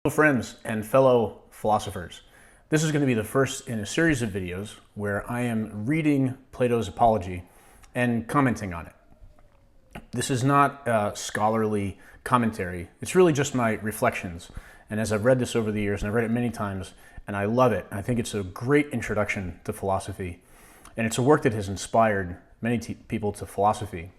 Hello friends and fellow philosophers. This is going to be the first in a series of videos where I am reading Plato's Apology and commenting on it. This is not a scholarly commentary. It's really just my reflections. And as I've read this over the years, and I've read it many times, and I love it, and I think it's a great introduction to philosophy. And it's a work that has inspired many people to philosophy.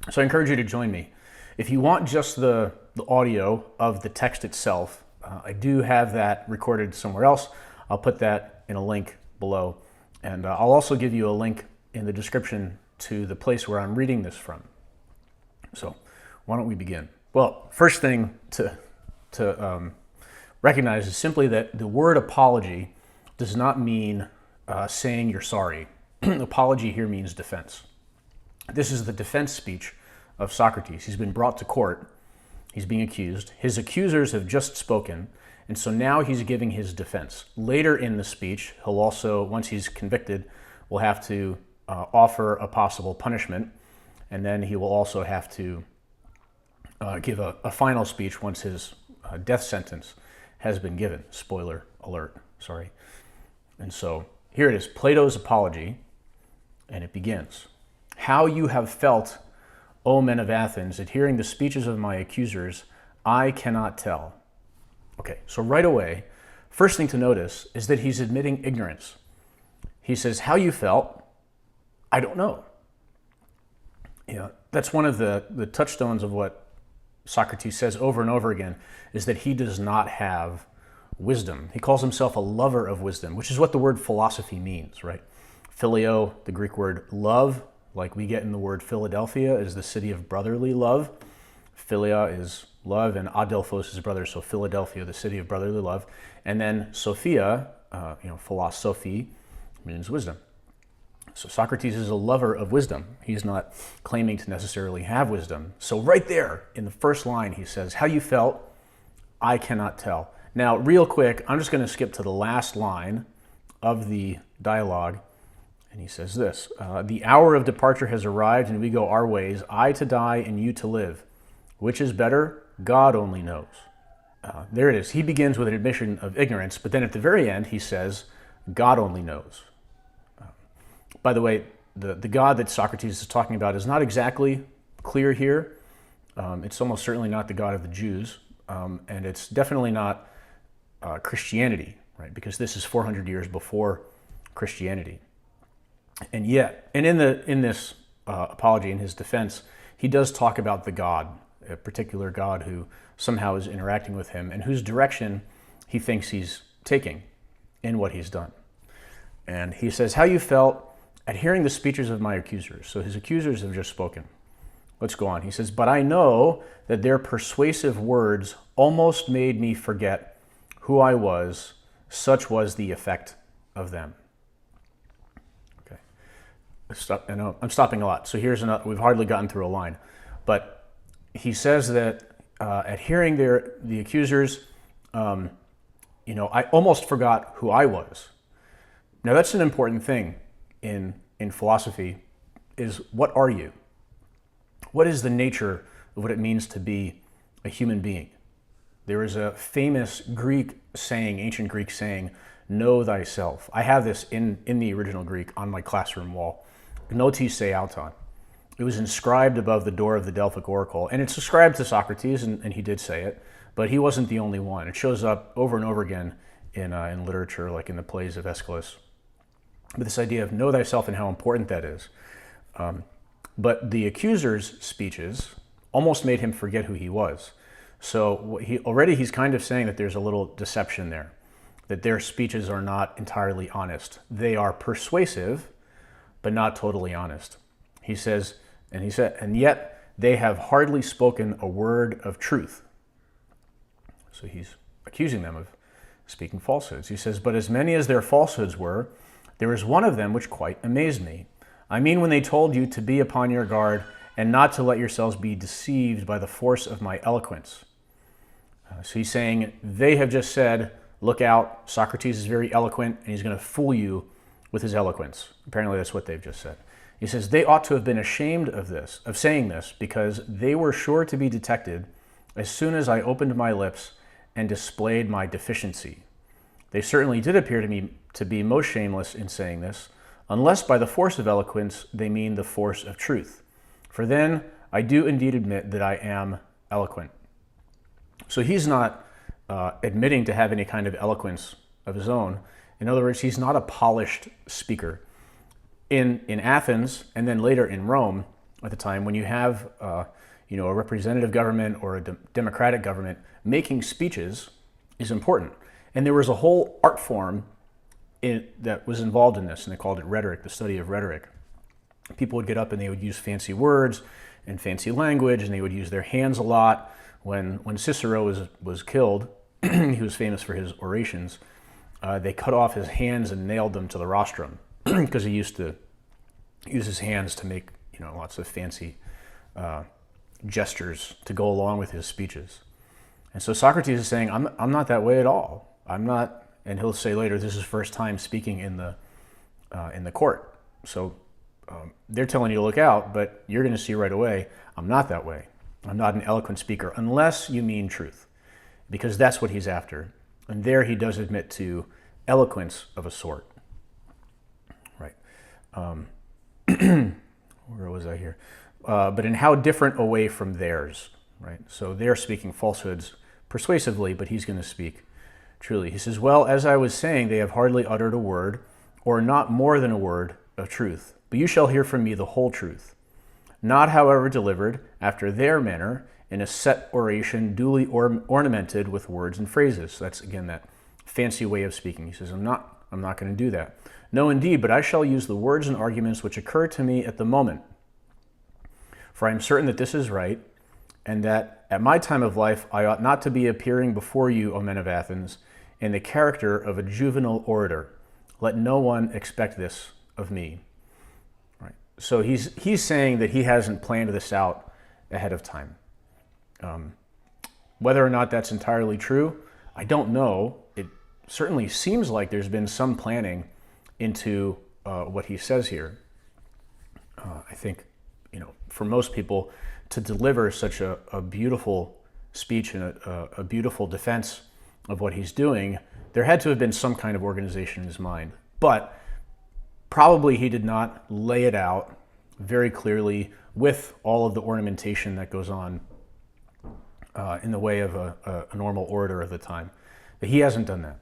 So I encourage you to join me. If you want just the audio of the text itself, I do have that recorded somewhere else. I'll put that in a link below. And I'll also give you a link in the description to the place where I'm reading this from. So why don't we begin? Well, first thing to recognize is simply that the word apology does not mean saying you're sorry. Apology here means defense. This is the defense speech of Socrates. He's been brought to court. He's being accused. His accusers have just spoken, and so now he's giving his defense. Later in the speech, he'll also, once he's convicted, will have to offer a possible punishment, and then he will also have to give a final speech once his death sentence has been given. Spoiler alert, sorry. And so here it is, Plato's Apology, and it begins. How you have felt, O men of Athens, at hearing the speeches of my accusers, I cannot tell. Okay, so right away, first thing to notice is that he's admitting ignorance. He says, how you felt, I don't know. That's one of the touchstones of what Socrates says over and over again, is that he does not have wisdom. He calls himself a lover of wisdom, which is what the word philosophy means, right? Phileo, the Greek word love, like we get in the word Philadelphia, is the city of brotherly love. Philia is love, and Adelphos is brother, so Philadelphia, the city of brotherly love. And then Sophia, philosophy, means wisdom. So Socrates is a lover of wisdom. He's not claiming to necessarily have wisdom. So right there, in the first line, he says, how you felt, I cannot tell. Now, real quick, I'm just going to skip to the last line of the dialogue. And he says this, the hour of departure has arrived and we go our ways, I to die and you to live. Which is better? God only knows. There it is. He begins with an admission of ignorance, but then at the very end he says, God only knows. By the way, the God that Socrates is talking about is not exactly clear here. It's almost certainly not the God of the Jews, and it's definitely not Christianity, right? Because this is 400 years before Christianity. And yet, and in this apology, in his defense, he does talk about the God, a particular God who somehow is interacting with him and whose direction he thinks he's taking in what he's done. And he says, how you felt at hearing the speeches of my accusers. So his accusers have just spoken. Let's go on. He says, but I know that their persuasive words almost made me forget who I was. Such was the effect of them. I know I'm stopping a lot. So here's another, we've hardly gotten through a line. But he says that at hearing the accusers, I almost forgot who I was. Now that's an important thing in philosophy, is what are you? What is the nature of what it means to be a human being? There is a famous Greek saying, ancient Greek saying, know thyself. I have this in the original Greek on my classroom wall. Gnotis se auton. It was inscribed above the door of the Delphic oracle, and it's ascribed to Socrates, and he did say it, but he wasn't the only one. It shows up over and over again in literature, like in the plays of Aeschylus. But this idea of know thyself and how important that is. But the accuser's speeches almost made him forget who he was. So he's kind of saying that there's a little deception there, that their speeches are not entirely honest. They are persuasive, but not totally honest. He says, and yet they have hardly spoken a word of truth. So he's accusing them of speaking falsehoods. He says, but as many as their falsehoods were, there is one of them which quite amazed me. I mean, when they told you to be upon your guard and not to let yourselves be deceived by the force of my eloquence. So he's saying, they have just said, look out, Socrates is very eloquent and he's going to fool you with his eloquence. Apparently that's what they've just said. He says, they ought to have been ashamed of saying this, because they were sure to be detected as soon as I opened my lips and displayed my deficiency. They certainly did appear to me to be most shameless in saying this, unless by the force of eloquence they mean the force of truth. For then I do indeed admit that I am eloquent. So he's not admitting to have any kind of eloquence of his own. In other words, he's not a polished speaker. In Athens, and then later in Rome at the time, when you have a representative government or a democratic government, making speeches is important. And there was a whole art form that was involved in this, and they called it rhetoric, the study of rhetoric. People would get up and they would use fancy words and fancy language, and they would use their hands a lot. When Cicero was killed, he was famous for his orations. They cut off his hands and nailed them to the rostrum because he used to use his hands to make lots of fancy gestures to go along with his speeches. And so Socrates is saying, I'm not that way at all. I'm not, and he'll say later, this is his first time speaking in the court. So they're telling you to look out, but you're going to see right away, I'm not that way. I'm not an eloquent speaker, unless you mean truth, because that's what he's after. And there he does admit to eloquence of a sort. Right. Where was I here? But in how different a way from theirs, right? So they're speaking falsehoods persuasively, but he's going to speak truly. He says, well, as I was saying, they have hardly uttered a word, or not more than a word of truth. But you shall hear from me the whole truth. Not, however, delivered after their manner, in a set oration duly ornamented with words and phrases. So that's, again, that fancy way of speaking. He says, I'm not going to do that. No, indeed, but I shall use the words and arguments which occur to me at the moment. For I am certain that this is right, and that at my time of life I ought not to be appearing before you, O men of Athens, in the character of a juvenile orator. Let no one expect this of me. Right. So he's saying that he hasn't planned this out ahead of time. Whether or not that's entirely true, I don't know. It certainly seems like there's been some planning into what he says here. I think, for most people, to deliver such a beautiful speech and a beautiful defense of what he's doing, there had to have been some kind of organization in his mind. But probably he did not lay it out very clearly with all of the ornamentation that goes on in the way of a normal orator of the time. But he hasn't done that.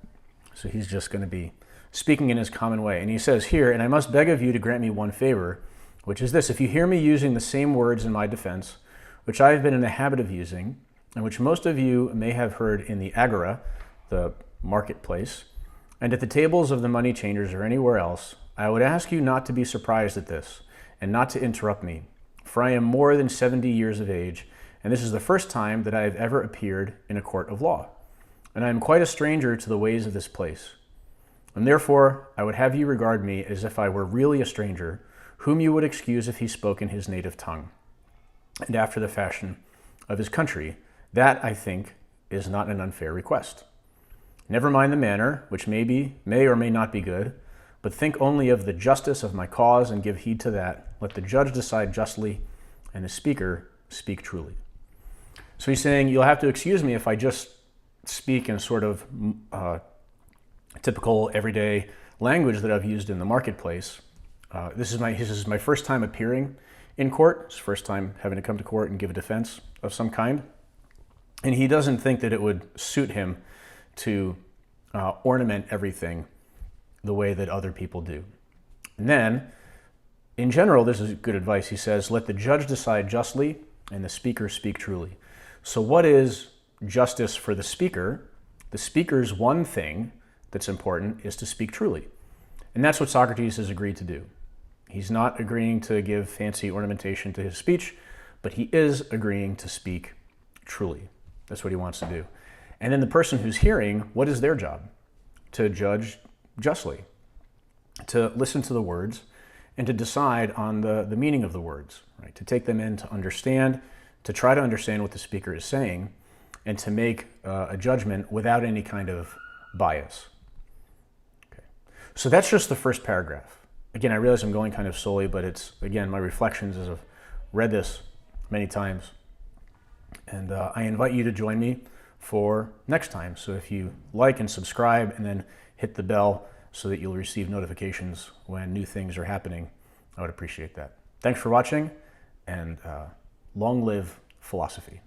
So he's just going to be speaking in his common way. And he says here, and I must beg of you to grant me one favor, which is this: if you hear me using the same words in my defense, which I have been in the habit of using, and which most of you may have heard in the agora, the marketplace, and at the tables of the money changers or anywhere else, I would ask you not to be surprised at this, and not to interrupt me. For I am more than 70 years of age, and this is the first time that I have ever appeared in a court of law. And I am quite a stranger to the ways of this place. And therefore, I would have you regard me as if I were really a stranger, whom you would excuse if he spoke in his native tongue, and after the fashion of his country. That, I think, is not an unfair request. Never mind the manner, which may or may not be good, but think only of the justice of my cause and give heed to that. Let the judge decide justly, and the speaker speak truly. So he's saying, you'll have to excuse me if I just speak in sort of typical everyday language that I've used in the marketplace. This is my first time appearing in court. It's first time having to come to court and give a defense of some kind. And he doesn't think that it would suit him to ornament everything the way that other people do. And then, in general, this is good advice. He says, let the judge decide justly and the speaker speak truly. So what is justice for the speaker? The speaker's one thing that's important is to speak truly. And that's what Socrates has agreed to do. He's not agreeing to give fancy ornamentation to his speech, but he is agreeing to speak truly. That's what he wants to do. And then the person who's hearing, what is their job? To judge justly, to listen to the words, and to decide on the meaning of the words, right? To take them in, to understand, to try to understand what the speaker is saying, and to make a judgment without any kind of bias. Okay. So that's just the first paragraph. Again, I realize I'm going kind of slowly, but it's, again, my reflections as I've read this many times. And I invite you to join me for next time. So if you like and subscribe and then hit the bell so that you'll receive notifications when new things are happening, I would appreciate that. Thanks for watching, and long live philosophy.